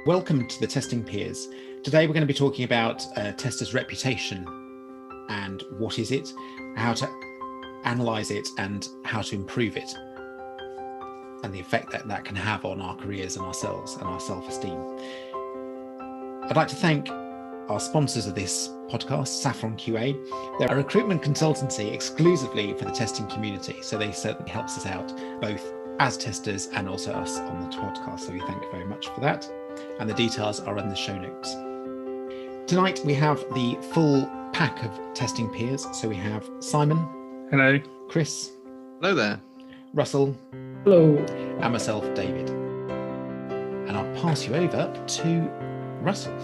Welcome to the Testing Peers. Today we're going to be talking about testers' reputation and what is it, how to analyse it and how to improve it, and the effect that that can have on our careers and ourselves and our self-esteem. I'd like to thank our sponsors of this podcast, Saffron QA. They're a recruitment consultancy exclusively for the testing community, so they certainly helps us out both as testers and also us on the podcast, so we thank you very much for that. And the details are in the show notes. Tonight we have the full pack of testing peers. So we have Simon. Hello. Chris. Hello there. Russell. Hello. And myself, David. And I'll pass you over to Russell.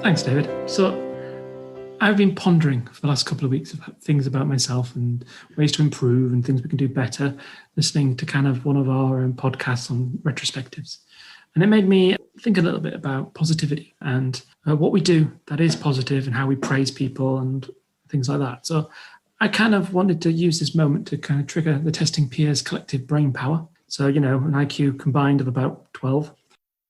Thanks, David. So I've been pondering for the last couple of weeks about things about myself and ways to improve and things we can do better, listening to kind of one of our podcasts on retrospectives. And it made me think a little bit about positivity and what we do that is positive and how we praise people and things like that. So I kind of wanted to use this moment to kind of trigger the testing peers collective brain power. So, an IQ combined of about 12.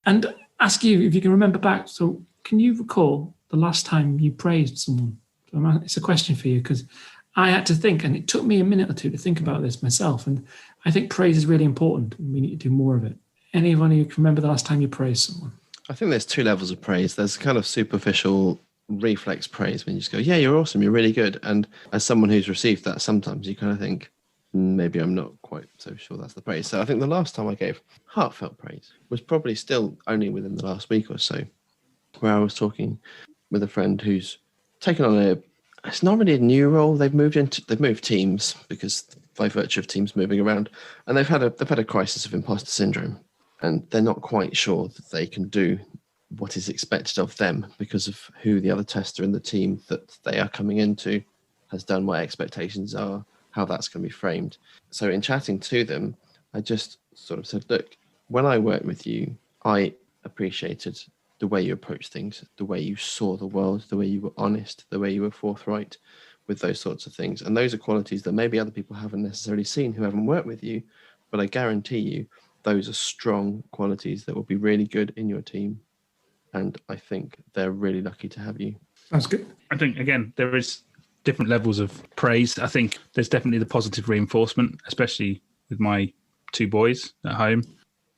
And ask you if you can remember back. So can you recall the last time you praised someone? So it's a question for you because I had to think, and it took me a minute or two to think about this myself. And I think praise is really important and we need to do more of it. Anyone who can remember the last time you praised someone? I think there's two levels of praise. There's kind of superficial reflex praise when you just go, yeah, you're awesome, you're really good. And as someone who's received that, sometimes you kind of think, maybe I'm not quite so sure that's the praise. So I think the last time I gave heartfelt praise was probably still only within the last week or so, where I was talking with a friend who's taken on it's not really a new role. They've moved teams because by virtue of teams moving around, and they've had a crisis of imposter syndrome. And they're not quite sure that they can do what is expected of them because of who the other tester in the team that they are coming into has done, what expectations are, how that's going to be framed. So in chatting to them, I just sort of said, look, when I worked with you, I appreciated the way you approached things, the way you saw the world, the way you were honest, the way you were forthright with those sorts of things. And those are qualities that maybe other people haven't necessarily seen who haven't worked with you, but I guarantee you, those are strong qualities that will be really good in your team. And I think they're really lucky to have you. Sounds good. I think, again, there is different levels of praise. I think there's definitely the positive reinforcement, especially with my two boys at home,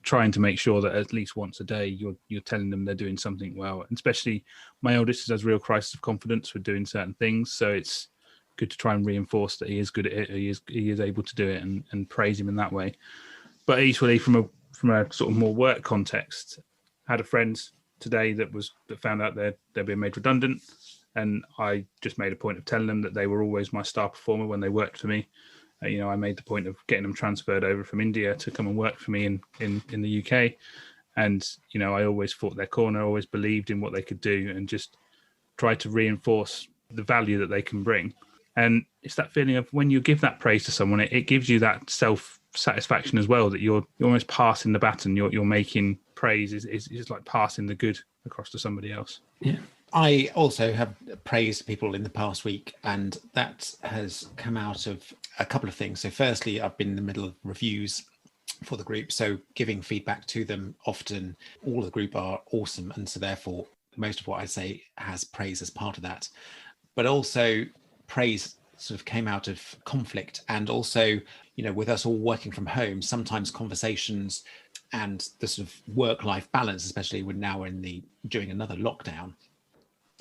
trying to make sure that at least once a day you're telling them they're doing something well. And especially my eldest has real crisis of confidence with doing certain things. So it's good to try and reinforce that he is good at it, he is able to do it and praise him in that way. But equally, from a sort of more work context, I had a friend today that found out they're being made redundant, and I just made a point of telling them that they were always my star performer when they worked for me. I made the point of getting them transferred over from India to come and work for me in the UK, and I always fought their corner, always believed in what they could do, and just tried to reinforce the value that they can bring. And it's that feeling of when you give that praise to someone, it gives you that self-satisfaction as well, that you're almost passing the baton. You're making praise is like passing the good across to somebody else. Yeah. I also have praised people in the past week, and that has come out of a couple of things. So firstly, I've been in the middle of reviews for the group, so giving feedback to them. Often all of the group are awesome, and so therefore most of what I say has praise as part of that. But also praise sort of came out of conflict, and also with us all working from home, sometimes conversations and the sort of work-life balance, especially when now we're during another lockdown,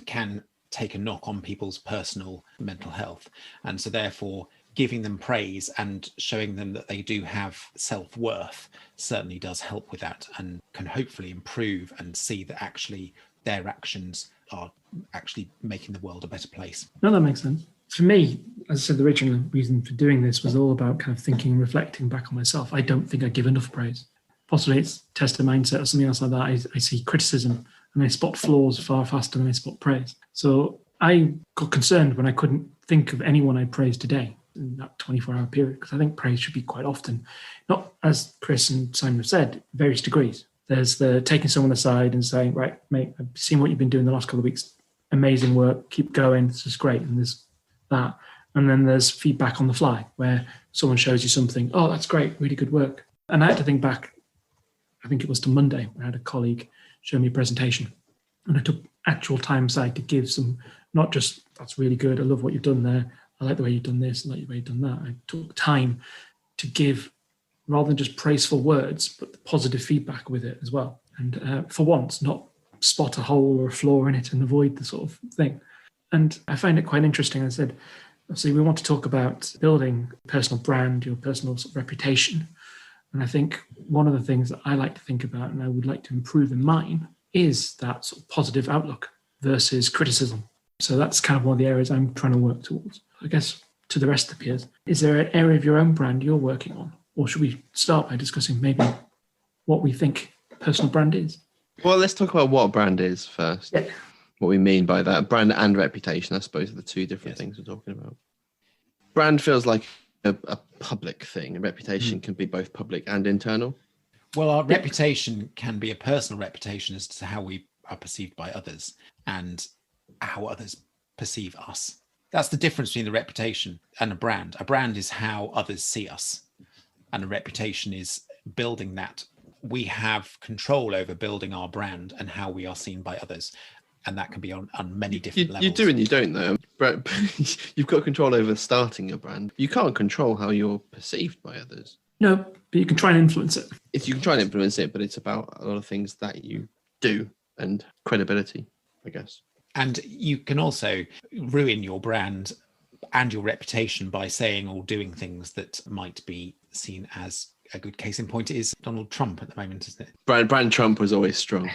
can take a knock on people's personal mental health. And so therefore giving them praise and showing them that they do have self-worth certainly does help with that, and can hopefully improve and see that actually their actions are actually making the world a better place. No, that makes sense. For me, as I said, the original reason for doing this was all about kind of thinking and reflecting back on myself. I don't think I give enough praise. Possibly it's tester mindset or something else like that. I see criticism and I spot flaws far faster than I spot praise. So I got concerned when I couldn't think of anyone I praised today in that 24-hour period, because I think praise should be quite often, not, as Chris and Simon have said, various degrees. There's the taking someone aside and saying, right, mate, I've seen what you've been doing the last couple of weeks. Amazing work. Keep going. This is great. And there's that. And then there's feedback on the fly where someone shows you something. Oh, that's great. Really good work. And I had to think back, I think it was to Monday, when I had a colleague show me a presentation. And I took actual time aside to give some, not just, that's really good, I love what you've done there, I like the way you've done this, I like the way you've done that. I took time to give, rather than just praiseful words, but the positive feedback with it as well. And for once, not spot a hole or a flaw in it and avoid the sort of thing. And I find it quite interesting. I said, obviously, we want to talk about building personal brand, your personal sort of reputation. And I think one of the things that I like to think about and I would like to improve in mine is that sort of positive outlook versus criticism. So that's kind of one of the areas I'm trying to work towards. I guess to the rest of the peers, is there an area of your own brand you're working on? Or should we start by discussing maybe what we think personal brand is? Well, let's talk about what brand is first. Yeah. What we mean by that. Brand and reputation, I suppose, are the two different things we're talking about. Brand feels like a public thing. A reputation can be both public and internal. Well, our reputation can be a personal reputation as to how we are perceived by others and how others perceive us. That's the difference between the reputation and a brand. A brand is how others see us, and a reputation is building that. We have control over building our brand and how we are seen by others. And that can be on many different levels. You do and you don't, though. You've got control over starting your brand. You can't control how you're perceived by others. No, but you can try and influence it. You can try and influence it, but it's about a lot of things that you do and credibility, I guess. And you can also ruin your brand and your reputation by saying or doing things that might be seen as a good case in point is Donald Trump at the moment, isn't it? Brand Trump was always strong.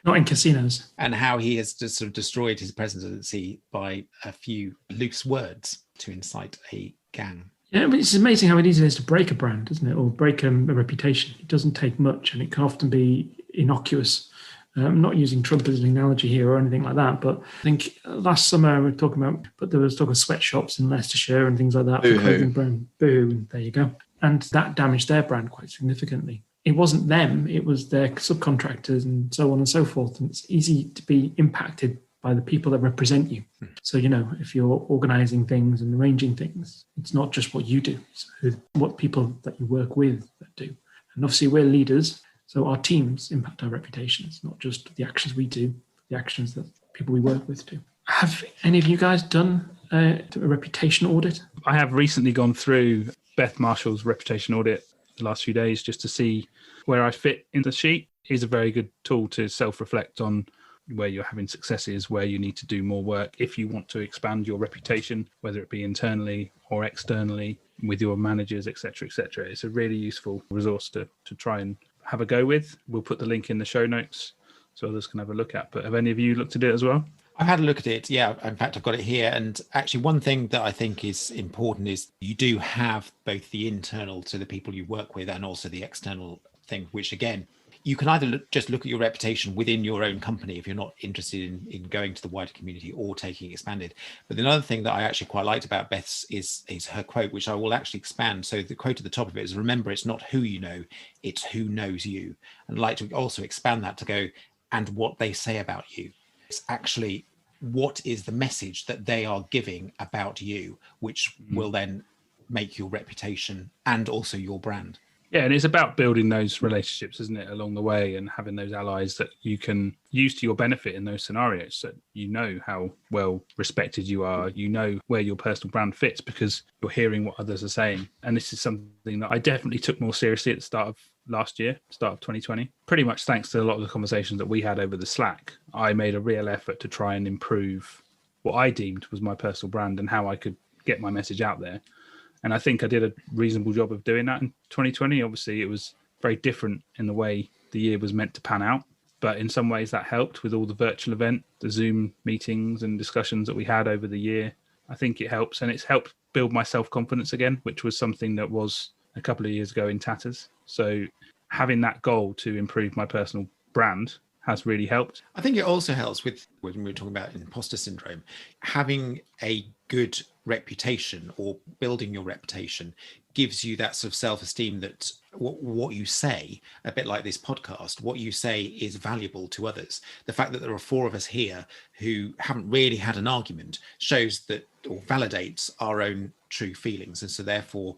Not in casinos. And how he has just sort of destroyed his presidency by a few loose words to incite a gang. Yeah, but it's amazing how easy it is to break a brand, isn't it? Or break a reputation. It doesn't take much and it can often be innocuous. I'm not using Trump as an analogy here or anything like that, but I think last summer we were talking about, but there was talk of sweatshops in Leicestershire and things like that. For clothing brand. Boo, there you go. And that damaged their brand quite significantly. It wasn't them, it was their subcontractors and so on and so forth. And it's easy to be impacted by the people that represent you. So, if you're organizing things and arranging things, it's not just what you do, it's what people that you work with that do. And obviously we're leaders, so our teams impact our reputations, not just the actions we do, the actions that people we work with do. Have any of you guys done a reputation audit? I have recently gone through Beth Marshall's reputation audit the last few days just to see where I fit in the sheet. Is a very good tool to self-reflect on where you're having successes, where you need to do more work if you want to expand your reputation, whether it be internally or externally with your managers, etc., etc. It's a really useful resource to try and have a go with. We'll put the link in the show notes so others can have a look at. But have any of you looked at it as well? I've had a look at it. Yeah, in fact, I've got it here. And actually, one thing that I think is important is you do have both the internal to the people you work with and also the external thing, which again, you can either just look at your reputation within your own company if you're not interested in going to the wider community or taking it expanded. But another thing that I actually quite liked about Beth's is her quote, which I will actually expand. So the quote at the top of it is, remember, it's not who you know, it's who knows you. And I'd like to also expand that to go, and what they say about you. It's actually what is the message that they are giving about you, which will then make your reputation and also your brand. Yeah, and it's about building those relationships, isn't it, along the way, and having those allies that you can use to your benefit in those scenarios. So you know how well respected you are, you know where your personal brand fits because you're hearing what others are saying. And this is something that I definitely took more seriously at the start of last year, start of 2020. Pretty much thanks to a lot of the conversations that we had over the Slack, I made a real effort to try and improve what I deemed was my personal brand and how I could get my message out there. And I think I did a reasonable job of doing that in 2020. Obviously, it was very different in the way the year was meant to pan out. But in some ways that helped with all the virtual event, the Zoom meetings and discussions that we had over the year. I think it helps. And it's helped build my self-confidence again, which was something that was a couple of years ago in tatters. So having that goal to improve my personal brand has really helped. I think it also helps with, when we were talking about imposter syndrome, having a good reputation or building your reputation gives you that sort of self-esteem that what you say, a bit like this podcast, what you say is valuable to others. The fact that there are 4 of us here who haven't really had an argument shows that, or validates our own true feelings, and so therefore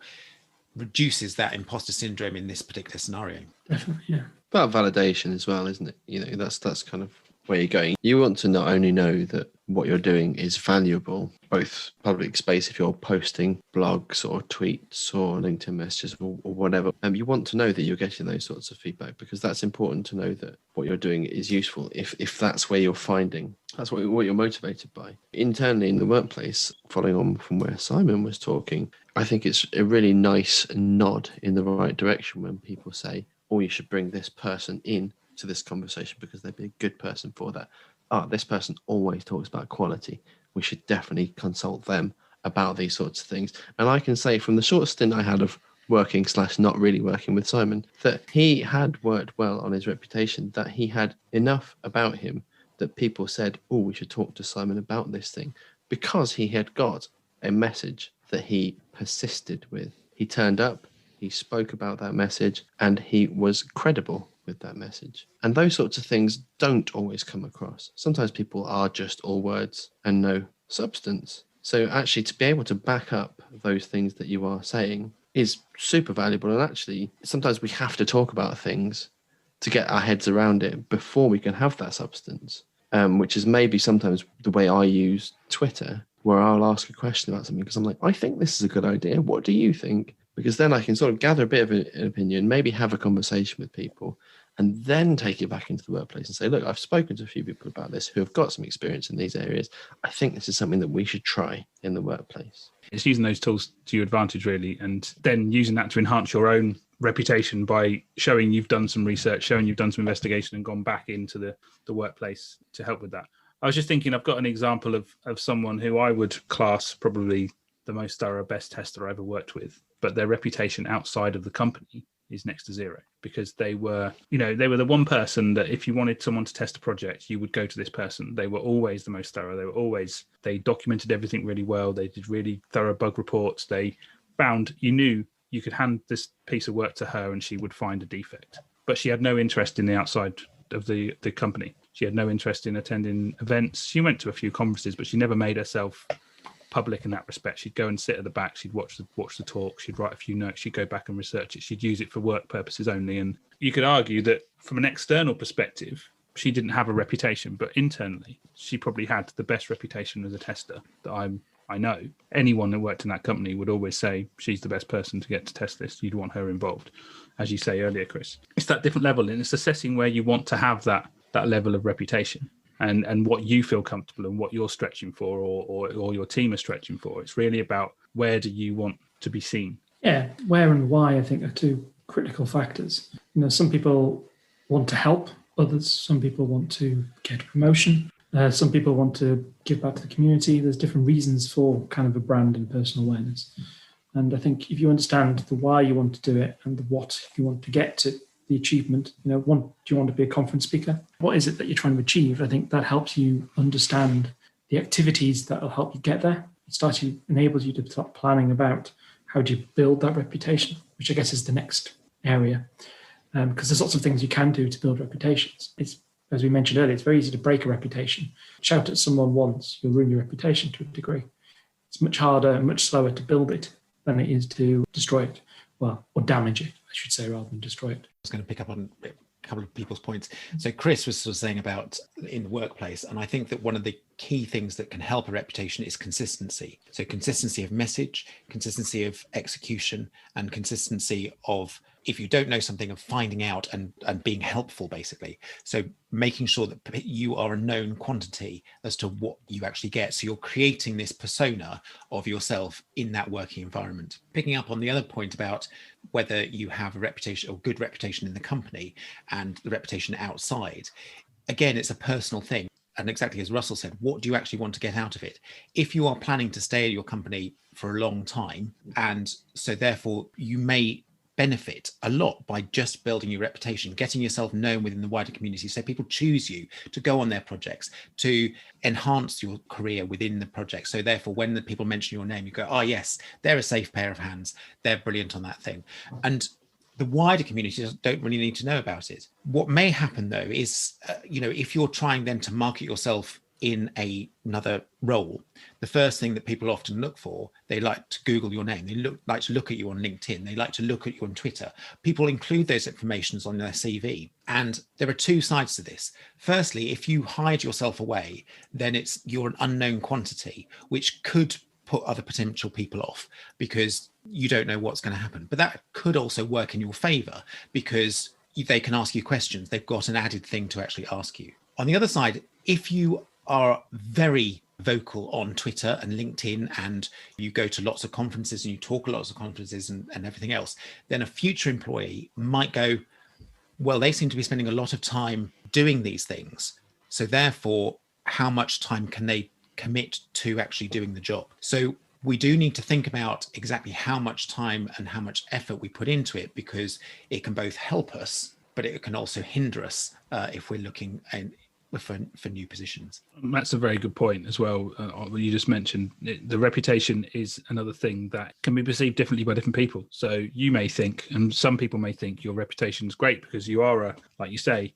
reduces that imposter syndrome in this particular scenario. Definitely, yeah. about validation as well, isn't it? That's kind of where you're going. You want to not only know that what you're doing is valuable, both public space if you're posting blogs or tweets or LinkedIn messages or whatever. You want to know that you're getting those sorts of feedback, because that's important to know that what you're doing is useful. If that's where you're finding, that's what you're motivated by. Internally in the workplace, following on from where Simon was talking, I think it's a really nice nod in the right direction when people say, oh, you should bring this person in to this conversation because they'd be a good person for that. This person always talks about quality. We should definitely consult them about these sorts of things. And I can say from the short stint I had of working / not really working with Simon, that he had worked well on his reputation, that he had enough about him that people said, oh, we should talk to Simon about this thing, because he had got a message that he persisted with. He turned up, he spoke about that message, and he was credible with that message. And those sorts of things don't always come across. Sometimes people are just all words and no substance. So actually to be able to back up those things that you are saying is super valuable. And actually sometimes we have to talk about things to get our heads around it before we can have that substance, which is maybe sometimes the way I use Twitter, where I'll ask a question about something because I'm like, I think this is a good idea. What do you think? Because then I can sort of gather a bit of an opinion, maybe have a conversation with people, and then take it back into the workplace and say, look, I've spoken to a few people about this who have got some experience in these areas. I think this is something that we should try in the workplace. It's using those tools to your advantage, really, and then using that to enhance your own reputation by showing you've done some research, showing you've done some investigation and gone back into the workplace to help with that. I was just thinking, I've got an example of someone who I would class probably the most thorough, best tester I ever worked with, but their reputation outside of the company is next to zero, because they were the one person that if you wanted someone to test a project, you would go to this person. They were always the most thorough. They documented everything really well. They did really thorough bug reports. They found, you knew you could hand this piece of work to her and she would find a defect, but she had no interest in the outside of the company. She had no interest in attending events. She went to a few conferences, but she never made herself public in that respect. She'd go and sit at the back, she'd watch the talk, she'd write a few notes, she'd go back and research it, she'd use it for work purposes only. And you could argue that from an external perspective, she didn't have a reputation, but internally, she probably had the best reputation as a tester that I know. Anyone that worked in that company would always say she's the best person to get to test this. You'd want her involved, as you say earlier, Chris. It's that different level, and it's assessing where you want to have that level of reputation. And what you feel comfortable and what you're stretching for, or your team is stretching for. It's really about where do you want to be seen. Yeah, where and why, I think, are two critical factors. Some people want to help others. Some people want to get a promotion. Some people want to give back to the community. There's different reasons for kind of a brand and personal awareness. And I think if you understand the why you want to do it and the what you want to get to, the achievement, do you want to be a conference speaker? What is it that you're trying to achieve? I think that helps you understand the activities that will help you get there. It enables you to start planning about how do you build that reputation, which I guess is the next area. Because there's lots of things you can do to build reputations. It's, as we mentioned earlier, it's very easy to break a reputation. Shout at someone once, you'll ruin your reputation to a degree. It's much harder and much slower to build it than it is to destroy it. Well, or damage it, I should say, rather than destroy it. I was going to pick up on a couple of people's points. So Chris was sort of saying about in the workplace, and I think that one of the key things that can help a reputation is consistency. So consistency of message, consistency of execution, and consistency of, if you don't know something, of finding out and being helpful, basically. So making sure that you are a known quantity as to what you actually get. So you're creating this persona of yourself in that working environment. Picking up on the other point about whether you have a reputation or good reputation in the company and the reputation outside, again, it's a personal thing. And exactly as Russell said, what do you actually want to get out of it? If you are planning to stay at your company for a long time, and so therefore you may benefit a lot by just building your reputation, getting yourself known within the wider community, so people choose you to go on their projects, to enhance your career within the project. So therefore, when the people mention your name, you go, oh yes, they're a safe pair of hands, they're brilliant on that thing. And the wider community don't really need to know about it. What may happen though is, if you're trying then to market yourself in another role, the first thing that people often look for, they like to Google your name. They like to look at you on LinkedIn. They like to look at you on Twitter. People include those informations on their CV. And there are two sides to this. Firstly, if you hide yourself away, then you're an unknown quantity, which could put other potential people off because you don't know what's going to happen. But that could also work in your favor because they can ask you questions. They've got an added thing to actually ask you. On the other side, if you are very vocal on Twitter and LinkedIn and you go to lots of conferences and you talk at lots of conferences and everything else, then a future employee might go, well, they seem to be spending a lot of time doing these things. So therefore, how much time can they commit to actually doing the job? So we do need to think about exactly how much time and how much effort we put into it, because it can both help us, but it can also hinder us if we're looking for new positions. That's a very good point as well. You just mentioned the reputation is another thing that can be perceived differently by different people. So you may think, and some people may think, your reputation is great because you are like you say,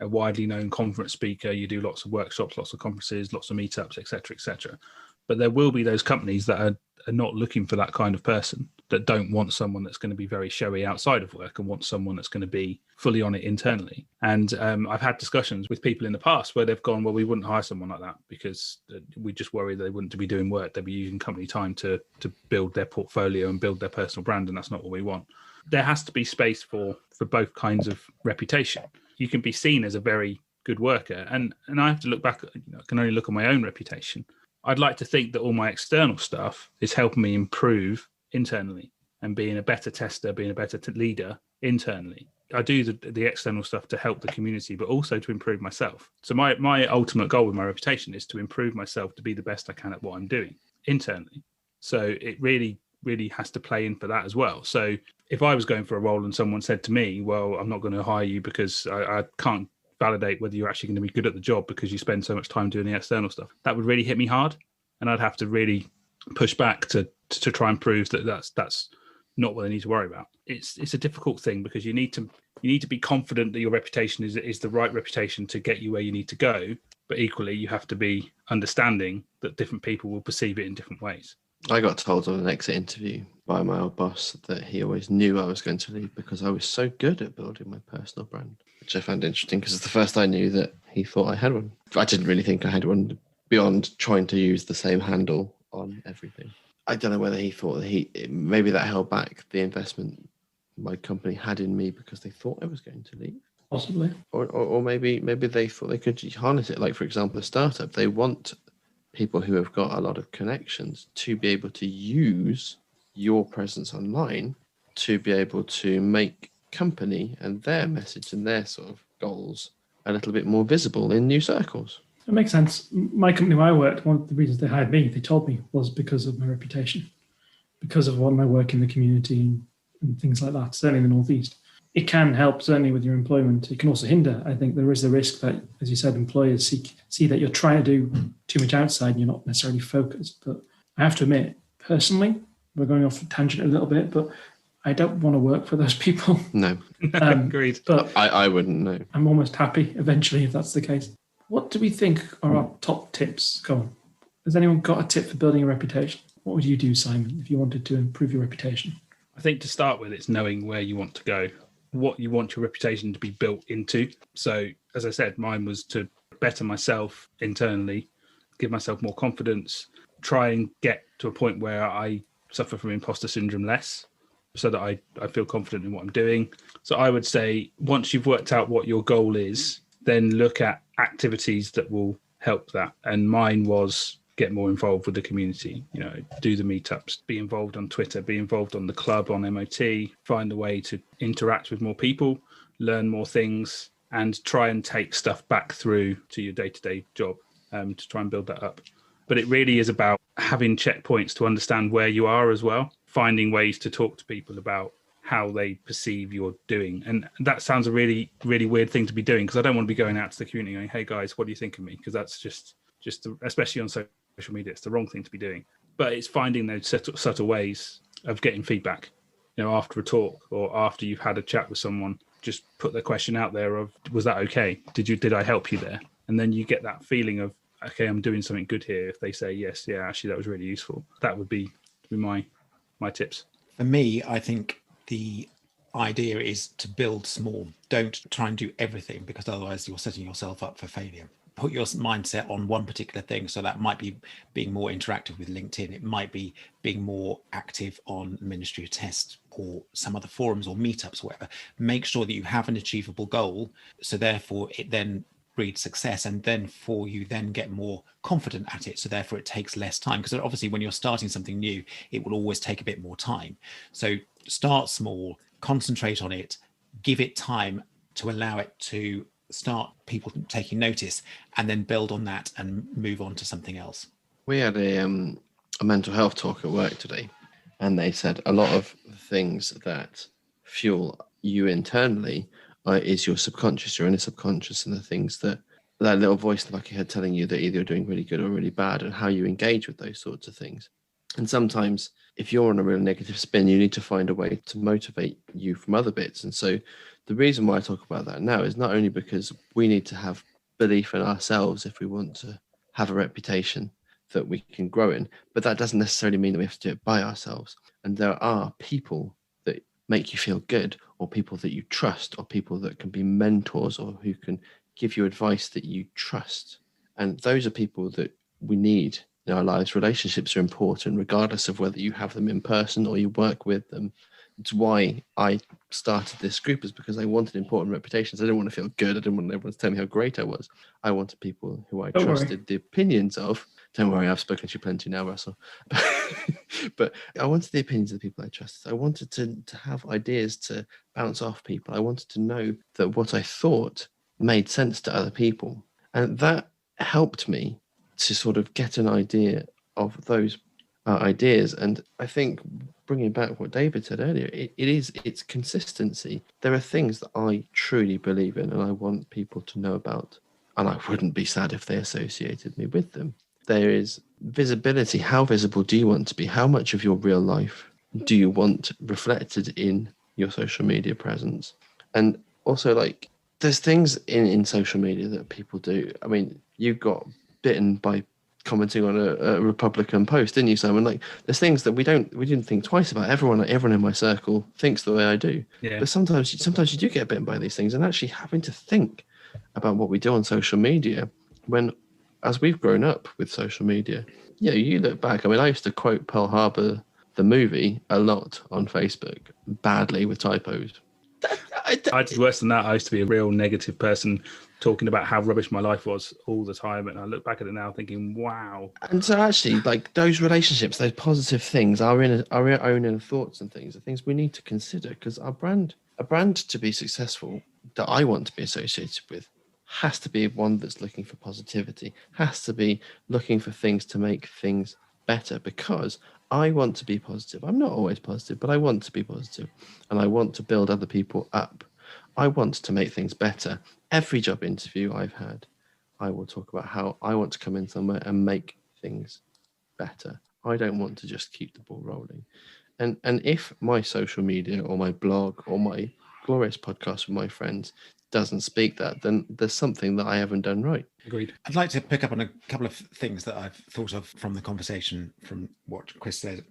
a widely known conference speaker. You do lots of workshops, lots of conferences, lots of meetups, etc., etc. But there will be those companies that are not looking for that kind of person, that don't want someone that's going to be very showy outside of work and want someone that's going to be fully on it internally. And I've had discussions with people in the past where they've gone, well, we wouldn't hire someone like that because we just worry they wouldn't be doing work. They'd be using company time to build their portfolio and build their personal brand, and that's not what we want. There has to be space for both kinds of reputation. You can be seen as a very good worker, and I have to look back, I can only look at my own reputation. I'd like to think that all my external stuff is helping me improve internally and being a better tester, being a better leader internally. I do the external stuff to help the community, but also to improve myself. So my ultimate goal with my reputation is to improve myself, to be the best I can at what I'm doing internally. So it really, really has to play in for that as well. So if I was going for a role and someone said to me, well, I'm not going to hire you because I can't validate whether you're actually going to be good at the job because you spend so much time doing the external stuff, that would really hit me hard. And I'd have to really push back to try and prove that that's not what they need to worry about. It's a difficult thing because you need to be confident that your reputation is the right reputation to get you where you need to go. But equally, you have to be understanding that different people will perceive it in different ways. I got told on an exit interview by my old boss that he always knew I was going to leave because I was so good at building my personal brand, which I found interesting because it's the first I knew that he thought I had one. I didn't really think I had one beyond trying to use the same handle on everything. I don't know whether he thought that maybe that held back the investment my company had in me because they thought I was going to leave. Possibly. Or maybe they thought they could harness it. Like, for example, a startup, they want people who have got a lot of connections to be able to use your presence online to be able to make company and their message and their sort of goals a little bit more visible in new circles. It makes sense. My company where I worked, one of the reasons they hired me, they told me, was because of my reputation, because of my work in the community and things like that, certainly in the Northeast. It can help, certainly, with your employment. It can also hinder. I think there is the risk that, as you said, employers see that you're trying to do too much outside and you're not necessarily focused. But I have to admit, personally, we're going off a tangent a little bit, but I don't want to work for those people. No. Agreed. But I wouldn't know. I'm almost happy eventually if that's the case. What do we think are our top tips? Go on. Has anyone got a tip for building a reputation? What would you do, Simon, if you wanted to improve your reputation? I think to start with, it's knowing where you want to go, what you want your reputation to be built into. So, as I said, mine was to better myself internally, give myself more confidence, try and get to a point where I suffer from imposter syndrome less, so that I feel confident in what I'm doing. So I would say once you've worked out what your goal is, then look at activities that will help that. And mine was get more involved with the community, do the meetups, be involved on Twitter, be involved on the club, on MOT, find a way to interact with more people, learn more things, and try and take stuff back through to your day-to-day job to try and build that up. But it really is about having checkpoints to understand where you are as well, finding ways to talk to people about how they perceive you're doing. And that sounds a really, really weird thing to be doing, because I don't want to be going out to the community going, hey guys, what do you think of me? Because that's just especially on social media, it's the wrong thing to be doing. But it's finding those subtle ways of getting feedback, after a talk or after you've had a chat with someone, just put the question out there of, was that okay? Did I help you there? And then you get that feeling of, okay, I'm doing something good here. If they say yes, yeah, actually that was really useful. That would be my tips. For me, I think the idea is to build small. Don't try and do everything, because otherwise you're setting yourself up for failure. Put your mindset on one particular thing. So that might be being more interactive with LinkedIn. It might be being more active on Ministry of Test or some other forums or meetups, or whatever. Make sure that you have an achievable goal. So therefore it then breeds success, and then you then get more confident at it. So therefore it takes less time, because obviously when you're starting something new, it will always take a bit more time. So start small, concentrate on it, give it time to allow it to start people taking notice, and then build on that and move on to something else. We had a mental health talk at work today, and they said a lot of things that fuel you internally is your subconscious, your inner subconscious, and the things that little voice in the back of your head telling you that either you're doing really good or really bad, and how you engage with those sorts of things. And sometimes if you're on a real negative spin, you need to find a way to motivate you from other bits. And so the reason why I talk about that now is not only because we need to have belief in ourselves if we want to have a reputation that we can grow in, but that doesn't necessarily mean that we have to do it by ourselves. And there are people that make you feel good, or people that you trust, or people that can be mentors, or who can give you advice that you trust. And those are people that we need in our lives. Relationships are important, regardless of whether you have them in person or you work with them. It's why I started this group, is because I wanted important reputations. I didn't want to feel good. I didn't want everyone to tell me how great I was. I wanted people who I trusted the opinions of. Don't worry, I've spoken to you plenty now, Russell. But I wanted the opinions of the people I trusted. I wanted to have ideas to bounce off people. I wanted to know that what I thought made sense to other people. And that helped me to sort of get an idea of those ideas. And I think, bringing back what David said earlier, it's consistency. There are things that I truly believe in and I want people to know about, and I wouldn't be sad if they associated me with them. There is visibility. How visible do you want to be? How much of your real life do you want reflected in your social media presence? And also, like, there's things in social media that people do. I mean, you got bitten by commenting on a Republican post, didn't you, Simon? Like, there's things that we didn't think twice about. Everyone in my circle thinks the way I do. Yeah. But sometimes you do get bitten by these things, and actually having to think about what we do on social media, when, as we've grown up with social media, you look back. I mean, I used to quote Pearl Harbor, the movie, a lot on Facebook, badly with typos. I did worse than that. I used to be a real negative person, talking about how rubbish my life was all the time. And I look back at it now thinking, wow. And so actually, like, those relationships, those positive things, our own inner thoughts and things, are things we need to consider, because a brand to be successful that I want to be associated with has to be one that's looking for positivity, has to be looking for things to make things better, because I want to be positive. I'm not always positive, but I want to be positive, and I want to build other people up. I want to make things better. Every job interview I've had, I will talk about how I want to come in somewhere and make things better. I don't want to just keep the ball rolling. And if my social media or my blog or my glorious podcast with my friends doesn't speak that, then there's something that I haven't done right. Agreed. I'd like to pick up on a couple of things that I've thought of from the conversation, from what Chris said,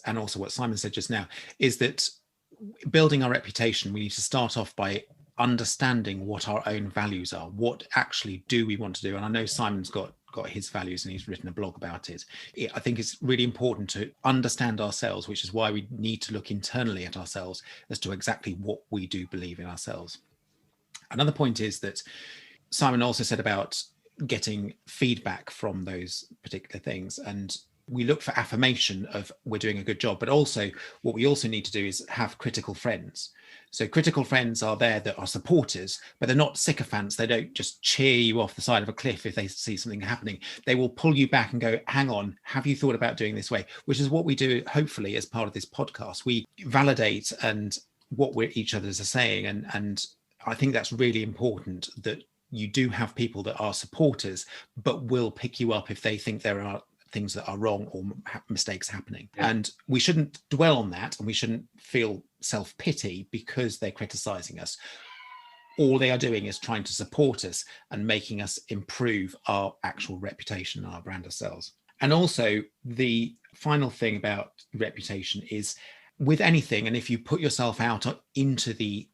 and also what Simon said just now, is that building our reputation, we need to start off by understanding what our own values are. What actually do we want to do? And I know Simon's got his values and he's written a blog about it. I think it's really important to understand ourselves, which is why we need to look internally at ourselves as to exactly what we do believe in ourselves. Another point is that Simon also said about getting feedback from those particular things, and we look for affirmation of we're doing a good job, but also what we also need to do is have critical friends. So critical friends are there that are supporters, but they're not sycophants. They don't just cheer you off the side of a cliff if they see something happening. They will pull you back and go, hang on, have you thought about doing this way? Which is what we do, hopefully, as part of this podcast. We validate and what each others are saying. And I think that's really important, that you do have people that are supporters, but will pick you up if they think there are things that are wrong or mistakes happening. Yeah. And we shouldn't dwell on that, and we shouldn't feel self-pity because they're criticizing us. all they are doing is trying to support us and making us improve our actual reputation and our brand ourselves. And also the final thing about reputation is with anything, and if you put yourself out onto the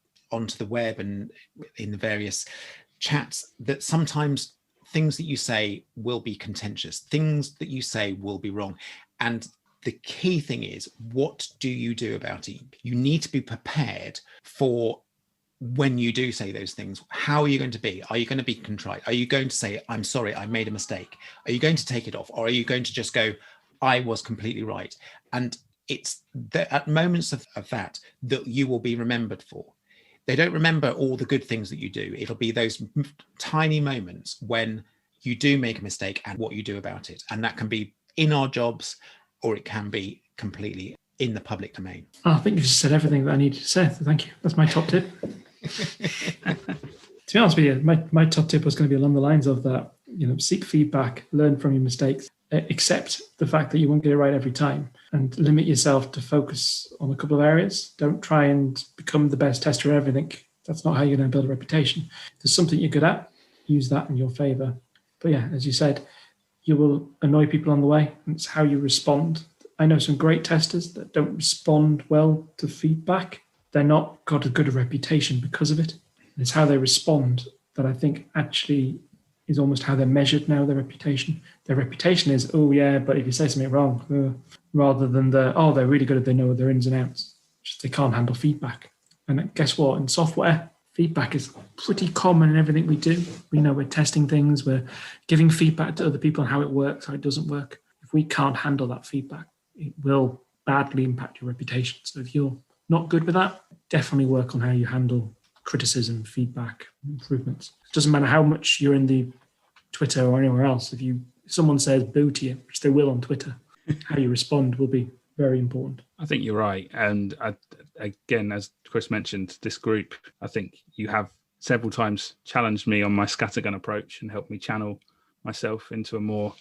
web and in the various chats, that sometimes things that you say will be contentious, things that you say will be wrong. And the key thing is, what do you do about it? You need to be prepared for when you do say those things. How are you going to be? Are you going to be contrite? Are you going to say, I'm sorry, I made a mistake? Are you going to take it off? Or are you going to just go, I was completely right? And it's at moments of that you will be remembered for. They don't remember all the good things that you do. It'll be those tiny moments when you do make a mistake and what you do about it. And that can be in our jobs, or it can be completely in the public domain. I think you just said everything that I needed to say. So thank you. That's my top tip. To be honest with you, my top tip was going to be along the lines of that, seek feedback, learn from your mistakes, accept the fact that you won't get it right every time, and limit yourself to focus on a couple of areas. Don't try and become the best tester of everything. That's not how you're going to build a reputation. If there's something you're good at, use that in your favor. But yeah, as you said, you will annoy people on the way, and it's how you respond. I know some great testers that don't respond well to feedback. They're not got a good reputation because of it. It's how they respond that I think actually is almost how they're measured now, their reputation. Their reputation is, oh yeah, but if you say something wrong, rather than they're really good at, they know their ins and outs. Just they can't handle feedback. And guess what? In software, feedback is pretty common in everything we do. We know we're testing things, we're giving feedback to other people on how it works, how it doesn't work. If we can't handle that feedback, it will badly impact your reputation. So if you're not good with that, definitely work on how you handle criticism, feedback, improvements. It doesn't matter how much you're in the Twitter or anywhere else. If someone says boo to you, which they will on Twitter, how you respond will be very important. I think you're right. And again, as Chris mentioned, this group, I think you have several times challenged me on my scattergun approach and helped me channel myself into a more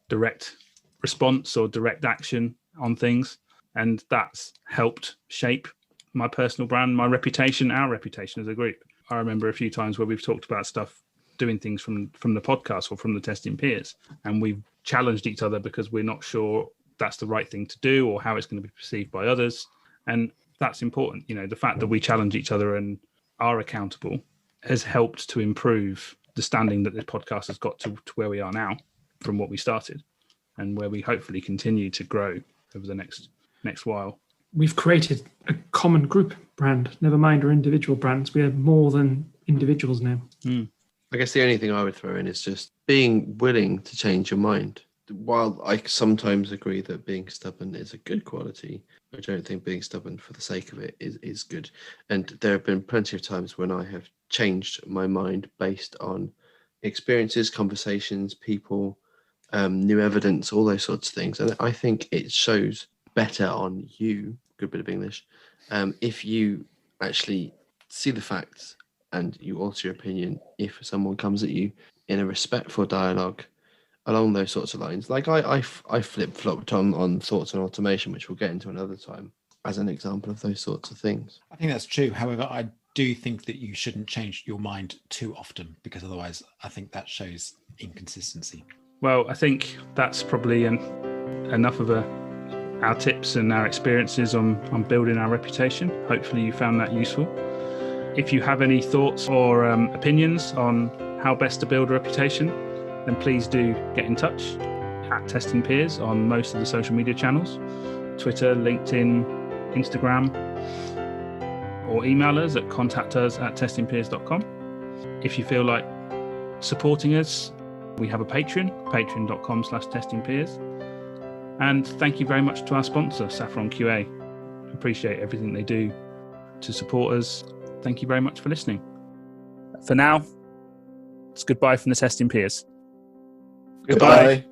direct response or direct action on things. And that's helped shape my personal brand, my reputation, our reputation as a group. I remember a few times where we've talked about stuff, doing things from the podcast or from the testing peers, and we've challenged each other because we're not sure that's the right thing to do or how it's going to be perceived by others. And that's important. The fact that we challenge each other and are accountable has helped to improve the standing that this podcast has got to where we are now from what we started, and where we hopefully continue to grow over the next while. We've created a common group brand, never mind our individual brands. We are more than individuals now. I guess the only thing I would throw in is just being willing to change your mind. While I sometimes agree that being stubborn is a good quality, I don't think being stubborn for the sake of it is good. And there have been plenty of times when I have changed my mind based on experiences, conversations, people, new evidence, all those sorts of things. And I think it shows better on you, good bit of English, if you actually see the facts and you alter your opinion if someone comes at you in a respectful dialogue along those sorts of lines. Like I flip-flopped on thoughts on automation, which we'll get into another time, as an example of those sorts of things. I think that's true. However, I do think that you shouldn't change your mind too often, because otherwise I think that shows inconsistency. Well, I think that's probably enough of our tips and our experiences on building our reputation. Hopefully you found that useful. If you have any thoughts or opinions on how best to build a reputation, then please do get in touch at Testing Peers on most of the social media channels, Twitter, LinkedIn, Instagram, or email us at ContactUs@testingpeers.com. If you feel like supporting us, we have a patreon.com/testingpeers. And thank you very much to our sponsor, Saffron QA. Appreciate everything they do to support us. Thank you very much for listening. For now, it's goodbye from the Testing Peers. Goodbye.